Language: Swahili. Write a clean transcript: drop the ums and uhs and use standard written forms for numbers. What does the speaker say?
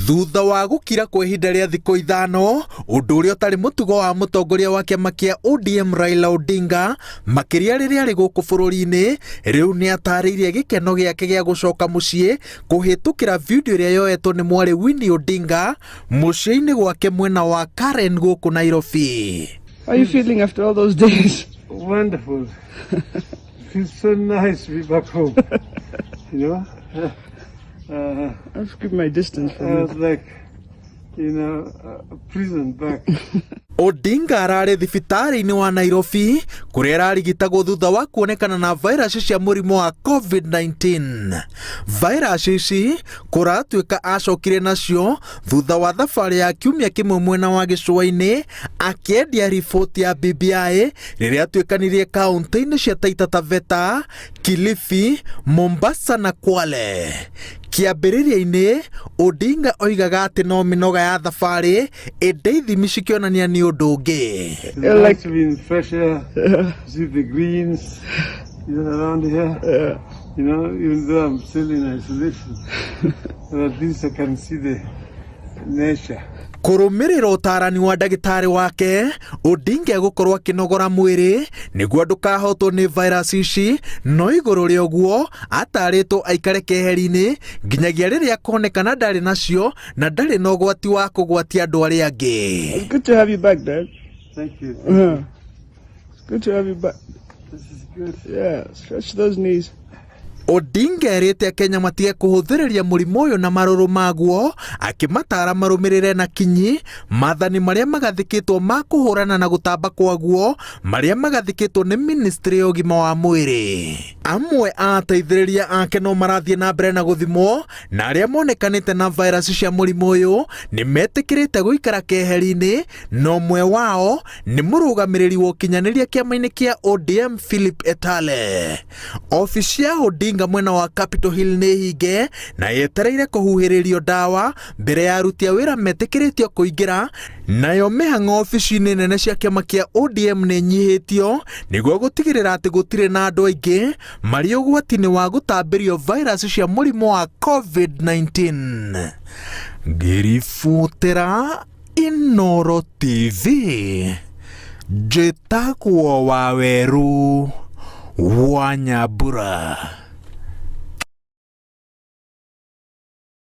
thutha wa gukira kwa ihinda ria thikũ ithano, ũndũ ũrĩa ũtarĩ mũtugo wa mũtongoria wa kĩama kĩa ODM Raila Odinga makĩria rĩrĩa arĩ gũkũ bũrũri-inĩ, rĩu nĩ atarĩirie gĩkeno gĩake gĩa gũcoka mũciĩ kũhĩtũkĩra video ĩrĩa yoetwo nĩ mwarĩ Winnie Odinga mũciĩ-inĩ gwake mwena wa Karen gũkũ Nairobi. How are you feeling after all those days? Wonderful. Feels so nice to be back home. You know? I have to keep my distance from I it. was like, you know, a prison back. Odinga ararĩ thibitarĩ-inĩ wa Nairobi kũrĩa ararigitagwo thutha wa kuonekana na virus cia mũrimũ wa COVID-19. Virus ici kũratuĩka acokire nacio thutha wa thabarĩ ya kiumia kĩmwe mwena wa gĩcũa-inĩ akĩendia riboti ya BBI rĩrĩa atuĩkanirie kaunti-inĩ cia Taita Taveta, Kilifi, Mombasa na Kwale. Kĩambĩrĩria-inĩ Odinga oigaga atĩ no mĩnoga ya thabarĩ ĩndĩ ithimi cikĩonania nĩ ũndũ ũngĩ. It's nice to be in fresh air, see the greens, you know, around here. You know, even though I'm still in isolation, but at least I can see the nature. Kũrũmĩrĩra ũtarani wa ndagĩtarĩ wake, Odinga gũkorwo akĩnogora mwĩrĩ nĩguo ndũkahotwo nĩ virus ici, no igũrũ rĩa ũguo atarĩtwo aikare keheri-inĩ nginyagia rĩrĩa akonekana ndarĩ nacio na ndarĩ na ũgwati wa kũgwatia andũ arĩa angĩ. It's good to have you back, Dad. Thank you. It's good to have you back. This is good. Yeah, stretch those knees. Odinga erĩte Kenya matige kũhũthĩrĩria mũrimũ ũyũ na marũrũ maguo, akĩmatara marũmĩrĩre na kinyi maathani marĩa magathĩkĩtwo ma kũhũrana na gũtamba kwaguo marĩa magathĩkĩtwo nĩ ministry ya ũgima wa mwĩrĩ. Amwe a ateithĩrĩria ake no marathiĩ na mbere na gũthimwo, na arĩa monekanĩte na virus cia mũrimũ ũyũ nĩ metĩkĩrĩte gũikara keheri-inĩ, no ũmwe wao nĩ mũrũgamĩrĩri wa ũkinyanĩria kĩama-inĩ kĩa ODM Philip Etale. Ofici ya Odinga mwena wa Capitol Hill nĩ hinge na yetereire kũhuhĩrĩrio ndawa mbere ya aruti a wĩra metĩkĩrĩtio kũingĩra, nayo mĩhang'o ofici-inĩ nene cia kĩama kĩa ODM nĩ nyihĩtio nĩguo gũtigĩrĩra atĩ gũtirĩ na andũ aingĩ marĩ ũgwati-inĩ wa gũtambĩrio virus cia mũrimũ wa COVID-19. Ngĩribotera Inooro TV, njĩtagwo Waweru wa Nyambura.